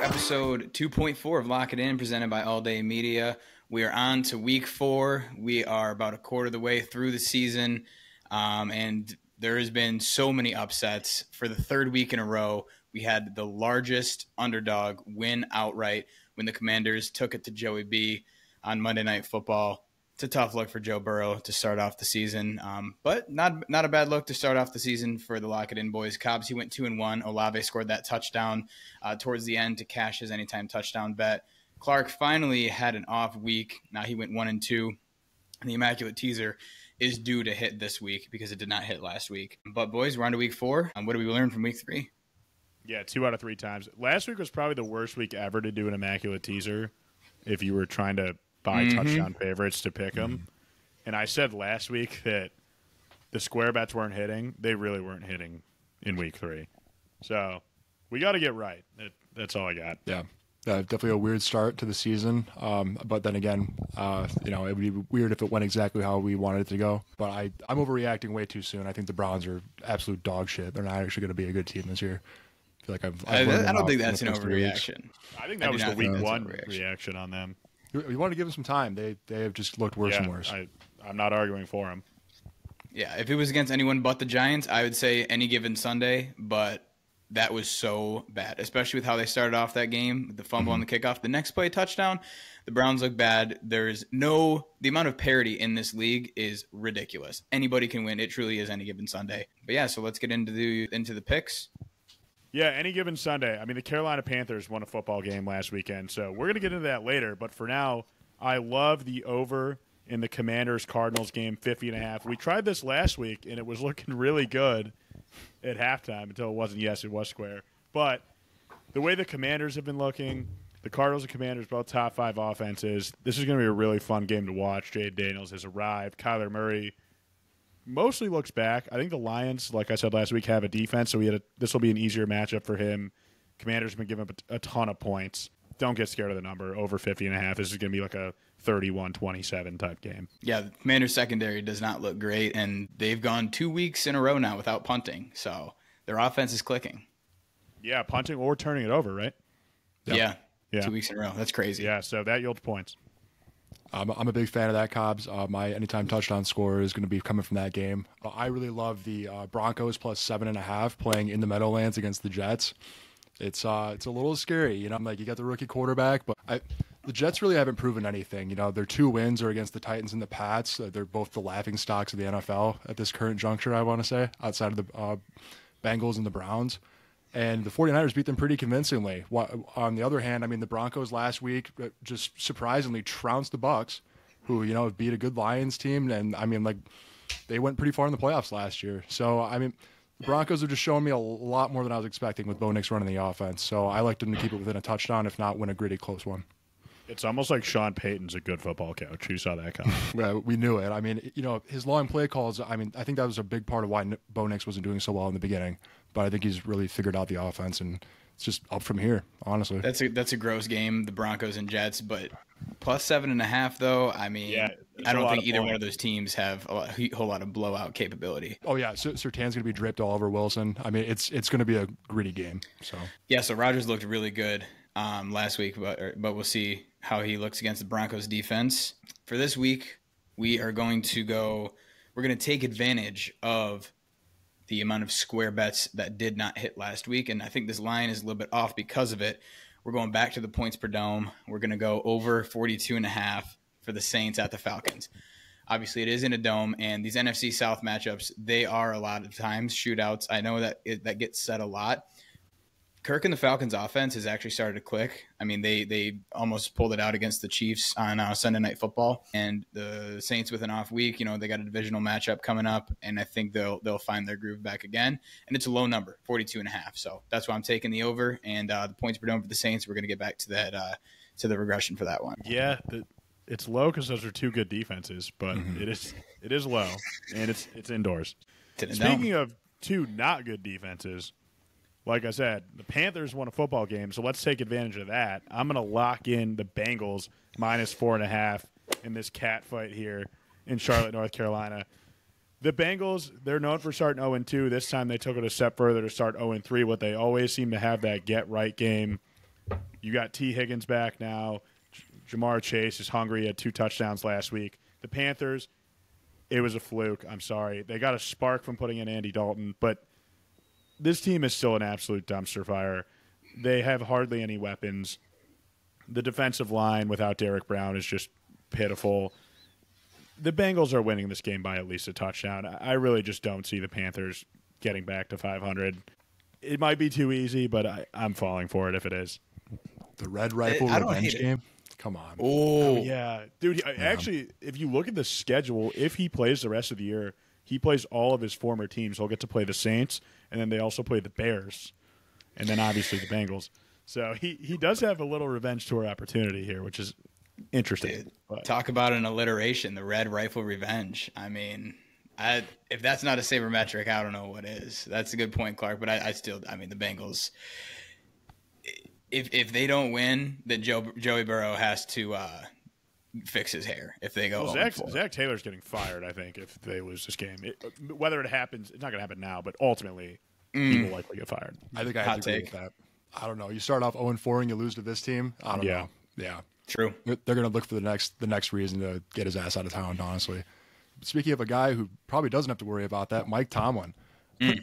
Episode 2.4 of Lock It In, presented by All Day Media. We are on to week 4. We are about a quarter of the way through the season, and there has been so many upsets. For the third week in a row, we had the largest underdog win outright when the Commanders took it to Joey B on Monday Night Football. It's a tough look for Joe Burrow to start off the season, but not a bad look to start off the season for the Lock It In boys. Cobbs, he went 2-1. Olave scored that touchdown towards the end to cash his anytime touchdown bet. Clark finally had an off week. Now he went 1-2. And the Immaculate teaser is due to hit this week because it did not hit last week. But boys, we're on to week 4. What did we learn from week 3? Yeah, 2 out of 3 times. Last week was probably the worst week ever to do an Immaculate teaser if you were trying to buy touchdown favorites to pick them. And I said last week that the square bets weren't hitting. They really weren't hitting in week 3. So we got to get right. That's all I got. Yeah. Definitely a weird start to the season. But then again, it would be weird if it went exactly how we wanted it to go. But I'm overreacting way too soon. I think the Browns are absolute dog shit. They're not actually going to be a good team this year. I feel like I don't think that's an overreaction. I think that was the week 1 reaction on them. You want to give them some time. They have just looked worse and worse. I'm not arguing for them. Yeah, if it was against anyone but the Giants, I would say any given Sunday, but that was so bad, especially with how they started off that game, the fumble on the kickoff. The next play, touchdown, the Browns look bad. The amount of parity in this league is ridiculous. Anybody can win. It truly is any given Sunday. But yeah, so let's get into the picks. Yeah, any given Sunday. I mean, the Carolina Panthers won a football game last weekend, so we're going to get into that later. But for now, I love the over in the Commanders-Cardinals game, 50.5. We tried this last week, and it was looking really good at halftime until it wasn't. Yes, it was square. But the way the Commanders have been looking, the Cardinals and Commanders, both top 5 offenses, this is going to be a really fun game to watch. Jade Daniels has arrived. Kyler Murray mostly looks back. I think the Lions, like I said last week, have a defense, so this will be an easier matchup for him. Commanders have been giving up a ton of points. Don't get scared of the number. Over 50.5. This is going to be like a 31-27 type game. Yeah, the Commanders secondary does not look great, and they've gone 2 weeks in a row now without punting, so their offense is clicking. Yeah, punting or turning it over, right? Yep. Yeah, 2 weeks in a row. That's crazy. Yeah, so that yields points. I'm a big fan of that, Cobbs. My anytime touchdown score is going to be coming from that game. I really love the Broncos plus 7.5 playing in the Meadowlands against the Jets. It's a little scary, you got the rookie quarterback, but the Jets really haven't proven anything. Their 2 wins are against the Titans and the Pats. They're both the laughing stocks of the NFL at this current juncture, I want to say, outside of the Bengals and the Browns. And the 49ers beat them pretty convincingly. On the other hand, the Broncos last week just surprisingly trounced the Bucs, who, beat a good Lions team. And, they went pretty far in the playoffs last year. So, the Broncos are just showing me a lot more than I was expecting with Bo Nix running the offense. So I like them to keep it within a touchdown, if not win a gritty close one. It's almost like Sean Payton's a good football coach. Who saw that coming? Well, we knew it. His long play calls, I think that was a big part of why Bo Nix wasn't doing so well in the beginning. But I think he's really figured out the offense, and it's just up from here, honestly. That's a gross game, the Broncos and Jets, but plus 7.5, though, I don't think either one of those teams have a whole lot of blowout capability. Oh, yeah, Surtain's going to be dripped all over Wilson. It's going to be a gritty game. So yeah, so Rodgers looked really good last week, but we'll see how he looks against the Broncos defense. For this week, we're going to take advantage of the amount of square bets that did not hit last week, and I think this line is a little bit off because of it. We're going back to the points per dome. We're going to go over 42.5 for the Saints at the Falcons. Obviously, it is in a dome, and these NFC South matchups, they are a lot of times shootouts. I know that that gets said a lot. Kirk and the Falcons offense has actually started to click. They almost pulled it out against the Chiefs on Sunday Night Football, and the Saints with an off week, they got a divisional matchup coming up, and I think they'll find their groove back again. And it's a low number, 42.5. So that's why I'm taking the over, and the points per dome for the Saints. We're going to get back to that to the regression for that one. Yeah, it's low because those are 2 good defenses, but it is low, and it's indoors. Speaking of 2 not good defenses. Like I said, the Panthers won a football game, so let's take advantage of that. I'm going to lock in the Bengals minus 4.5 in this cat fight here in Charlotte, North Carolina. The Bengals, they're known for starting 0-2. This time they took it a step further to start 0-3. What they always seem to have that get-right game. You got T. Higgins back now. Jamar Chase is hungry. He had 2 touchdowns last week. The Panthers, it was a fluke. I'm sorry. They got a spark from putting in Andy Dalton, but this team is still an absolute dumpster fire. They have hardly any weapons. The defensive line without Derek Brown is just pitiful. The Bengals are winning this game by at least a touchdown. I really just don't see the Panthers getting back to 500. It might be too easy, but I'm falling for it if it is. The Red Rifle revenge game? Come on. Oh, yeah. Dude, actually, if you look at the schedule, if he plays the rest of the year, he plays all of his former teams. He'll get to play the Saints, and then they also play the Bears, and then obviously the Bengals. So he does have a little revenge tour opportunity here, which is interesting. Dude, talk about an alliteration, the Red Rifle revenge. I mean, if that's not a sabermetric, I don't know what is. That's a good point, Clark. But I mean, the Bengals, if they don't win, then Joey Burrow has to fix his hair if they go. Well, Zach Taylor's getting fired, I think, if they lose this game. Whether it happens, it's not going to happen now, but ultimately, he will likely get fired. I think I have to agree with that. I don't know. You start off 0-4 and you lose to this team. I don't know. Yeah, true. They're going to look for the next reason to get his ass out of town. Honestly, speaking of a guy who probably doesn't have to worry about that, Mike Tomlin.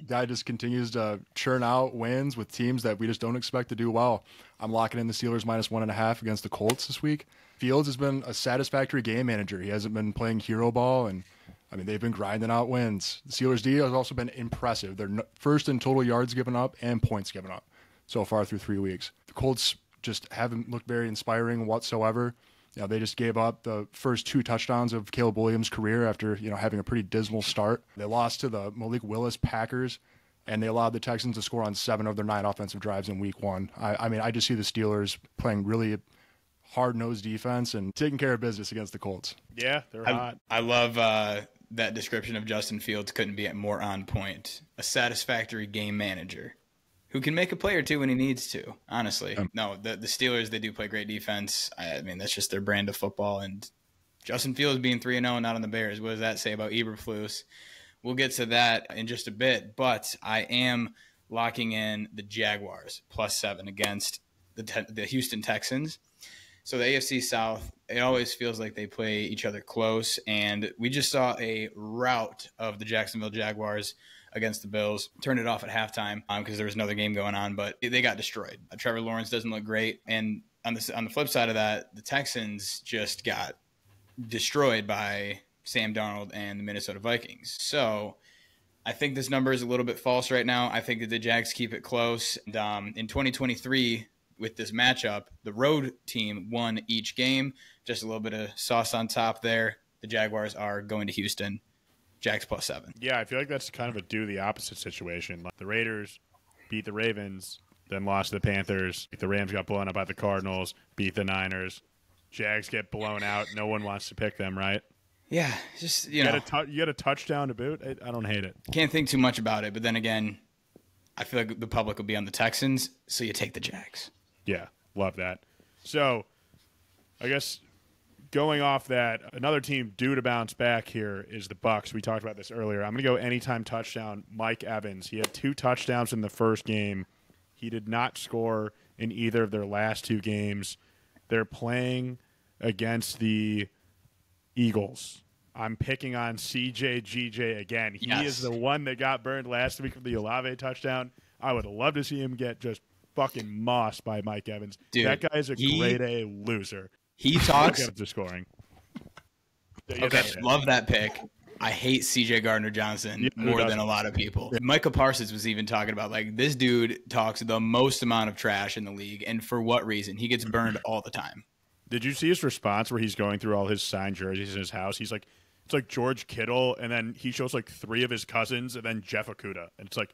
Guy just continues to churn out wins with teams that we just don't expect to do well. I'm locking in the Steelers -1.5 against the Colts this week. Fields has been a satisfactory game manager. He hasn't been playing hero ball, and I mean they've been grinding out wins. The Steelers D has also been impressive. They're first in total yards given up and points given up so far through 3 weeks. The Colts just haven't looked very inspiring whatsoever. You know, they just gave up the first 2 touchdowns of Caleb Williams' career after, having a pretty dismal start. They lost to the Malik Willis Packers, and they allowed the Texans to score on 7 of their 9 offensive drives in week 1. I mean, I just see the Steelers playing really hard-nosed defense and taking care of business against the Colts. Yeah, they're hot. I love that description of Justin Fields. Couldn't be more on point. A satisfactory game manager who can make a play or two when he needs to, honestly. No, the Steelers, they do play great defense. I mean, that's just their brand of football. And Justin Fields being 3-0 not on the Bears, what does that say about Eberflus? We'll get to that in just a bit, but I am locking in the Jaguars +7 against the Houston Texans. So the AFC South, it always feels like they play each other close, and we just saw a rout of the Jacksonville Jaguars against the Bills. Turned it off at halftime because there was another game going on, but they got destroyed. Trevor Lawrence doesn't look great, and on the flip side of that, the Texans just got destroyed by Sam Darnold and the Minnesota Vikings. So I think this number is a little bit false right now. I think that the Jags keep it close. And, in 2023, with this matchup, the road team won each game. Just a little bit of sauce on top there. The Jaguars are going to Houston. Jags +7. Yeah, I feel like that's kind of a the opposite situation. Like the Raiders beat the Ravens, then lost to the Panthers. The Rams got blown up by the Cardinals, beat the Niners. Jags get blown out. No one wants to pick them, right? Yeah, just, you get a touchdown to boot. I don't hate it. Can't think too much about it, but then again, I feel like the public will be on the Texans, so you take the Jags. Yeah, love that. So, I guess going off that, another team due to bounce back here is the Bucs. We talked about this earlier. I'm going to go anytime touchdown, Mike Evans. He had 2 touchdowns in the first game. He did not score in either of their last 2 games. They're playing against the Eagles. I'm picking on CJ again. He is the one that got burned last week with the Olave touchdown. I would love to see him get just fucking mossed by Mike Evans. Dude, that guy is a grade A loser. He talks. Up to scoring. Okay, love that pick. I hate CJ Gardner-Johnson more than a lot of people. Michael Parsons was even talking about, like, this dude talks the most amount of trash in the league, and for what reason? He gets burned all the time. Did you see his response where he's going through all his signed jerseys in his house? He's like, it's like George Kittle, and then he shows like 3 of his cousins, and then Jeff Okudah. And it's like,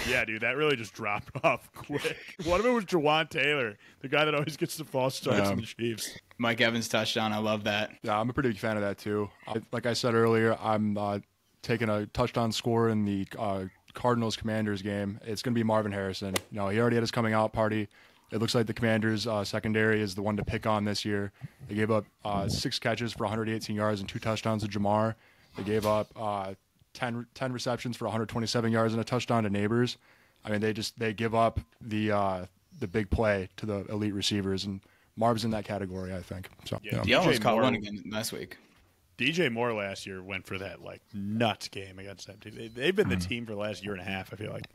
yeah, dude, that really just dropped off quick. One of it was Jawan Taylor, the guy that always gets the false starts in the Chiefs. Mike Evans touchdown. I love that. Yeah, I'm a pretty big fan of that too. Like I said earlier, I'm taking a touchdown score in the Cardinals-Commanders game. It's going to be Marvin Harrison. He already had his coming out party. It looks like the Commanders' secondary is the one to pick on this year. They gave up 6 catches for 118 yards and 2 touchdowns to Jamar. They gave up 10 receptions for 127 yards and a touchdown to Neighbors. I mean, they give up the big play to the elite receivers, and Marv's in that category, I think. So Yeah. He almost caught one again last week. DJ Moore last year went for that like nuts game against them. They've been the team for the last year and a half, I feel like,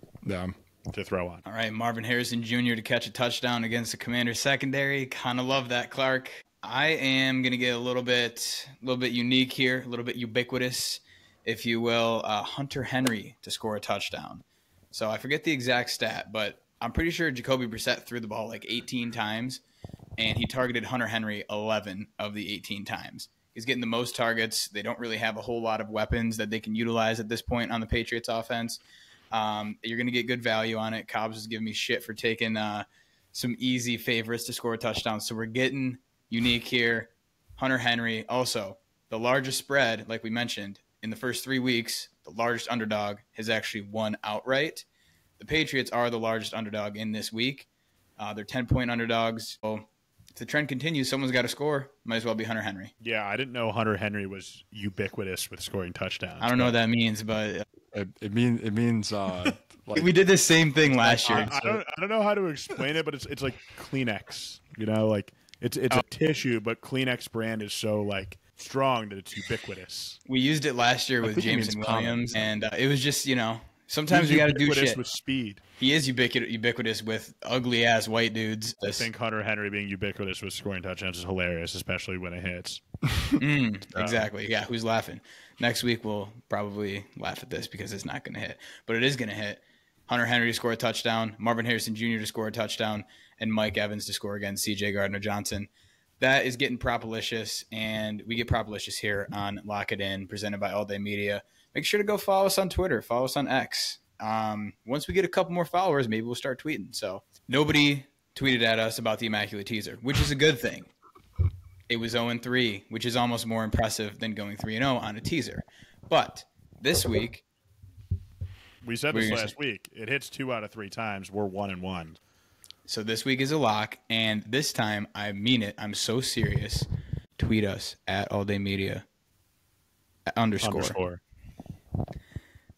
to throw on. All right, Marvin Harrison Jr. to catch a touchdown against the Commanders secondary. Kind of love that, Clark. I am going to get a little bit unique here, a little bit ubiquitous, if you will. Hunter Henry to score a touchdown. So I forget the exact stat, but I'm pretty sure Jacoby Brissett threw the ball like 18 times, and he targeted Hunter Henry 11 of the 18 times. He's getting the most targets. They don't really have a whole lot of weapons that they can utilize at this point on the Patriots offense. You're going to get good value on it. Cobbs is giving me shit for taking some easy favorites to score a touchdown. So we're getting unique here. Hunter Henry, also the largest spread, like we mentioned, in the first 3 weeks, the largest underdog has actually won outright. The Patriots are the largest underdog in this week. They're 10-point underdogs. So if the trend continues, someone's got to score. Might as well be Hunter Henry. Yeah, I didn't know Hunter Henry was ubiquitous with scoring touchdowns. I don't know what that means, but it means like, we did the same thing last year. I don't know how to explain it, but it's like Kleenex. You know, like it's a tissue, but Kleenex brand is so like strong that it's ubiquitous. We used it last year with Jameson Williams, and it was just, sometimes you got to do shit with speed. He is ubiquitous with ugly ass white dudes. I think Hunter Henry being ubiquitous with scoring touchdowns is hilarious, especially when it hits. Exactly. Yeah, who's laughing? Next week we'll probably laugh at this because it's not going to hit, but it is going to hit. Hunter Henry to score a touchdown, Marvin Harrison Jr. to score a touchdown, and Mike Evans to score against C.J. Gardner-Johnson. That is getting Propalicious, and we get Propalicious here on Lock It In, presented by All Day Media. Make sure to go follow us on Twitter, follow us on X. Once we get a couple more followers, maybe we'll start tweeting. So nobody tweeted at us about the Immaculate Teaser, which is a good thing. It was 0-3, which is almost more impressive than going 3-0 on a teaser. But this week, we said this last week. It hits 2 out of 3 times. We're 1-1. So this week is a lock, and this time I mean it. I'm so serious. Tweet us at All Day Media _.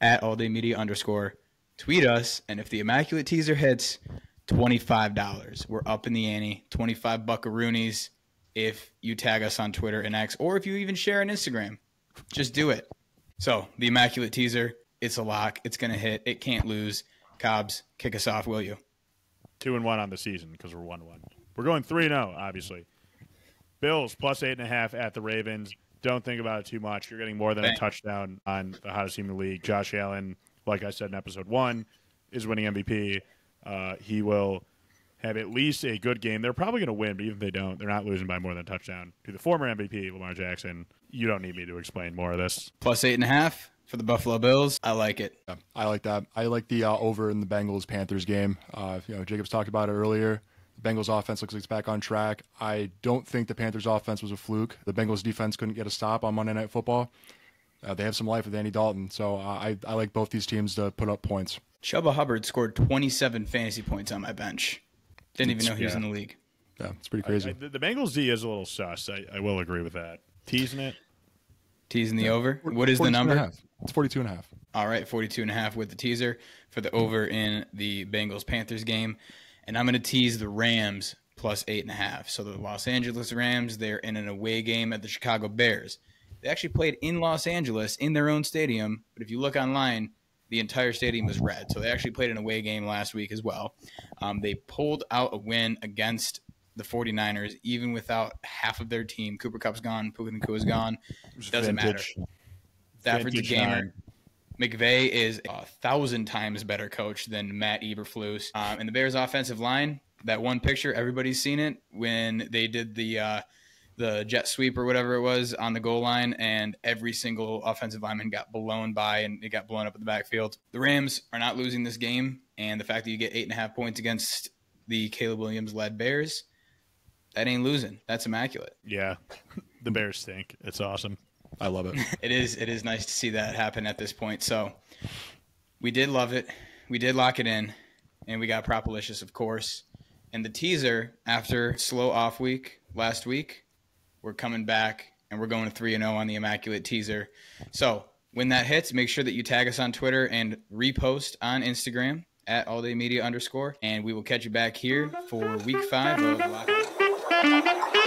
At All Day Media _ tweet us, and if the Immaculate Teaser hits, $25. We're up in the ante, 25 buckaroonies if you tag us on Twitter and X, or if you even share on Instagram. Just do it. So the Immaculate Teaser, it's a lock. It's going to hit. It can't lose. Cobbs, kick us off, will you? 2-1 on the season because we're 1-1. We're going 3-0, obviously. Bills plus 8.5 at the Ravens. Don't think about it too much. You're getting more than a touchdown on the hottest team in the league. Josh Allen, like I said in episode 1, is winning MVP. He will have at least a good game. They're probably going to win, but even if they don't, they're not losing by more than a touchdown to the former MVP, Lamar Jackson. You don't need me to explain more of this. Plus 8.5 for the Buffalo Bills. I like it. Yeah, I like that. I like the over in the Bengals-Panthers game. Jacobs talked about it earlier. The Bengals offense looks like it's back on track. I don't think the Panthers offense was a fluke. The Bengals defense couldn't get a stop on Monday Night Football. They have some life with Andy Dalton, so I like both these teams to put up points. Chuba Hubbard scored 27 fantasy points on my bench. Didn't even know he was in the league. Yeah, it's pretty crazy. The Bengals D is a little sus. I will agree with that. Teasing it. Teasing the over. What is the number? It's 42.5. All right, 42.5 with the teaser for the over in the Bengals-Panthers game. And I'm going to tease the Rams plus 8.5. So the Los Angeles Rams, they're in an away game at the Chicago Bears. They actually played in Los Angeles in their own stadium, but if you look online, the entire stadium was red. So they actually played an away game last week as well. They pulled out a win against the 49ers, even without half of their team. Cooper Kupp's gone. Puka Nakua's gone. Doesn't matter. Stafford's a gamer. McVay is 1,000 times better coach than Matt Eberflus. And the Bears' offensive line, that one picture, everybody's seen it when they did the jet sweep or whatever it was on the goal line, and every single offensive lineman got blown by and it got blown up in the backfield. The Rams are not losing this game, and the fact that you get 8.5 points against the Caleb Williams-led Bears, that ain't losing. That's immaculate. Yeah, the Bears stink. It's awesome. I love it. It is nice to see that happen at this point. So we did love it. We did lock it in, and we got Propalicious, of course. And the teaser, after slow off week last week, we're coming back, and we're going to 3-0 on the Immaculate Teaser. So When that hits, make sure that you tag us on Twitter and repost on Instagram at alldaymedia_. And we will catch you back here for week 5 of Lock On.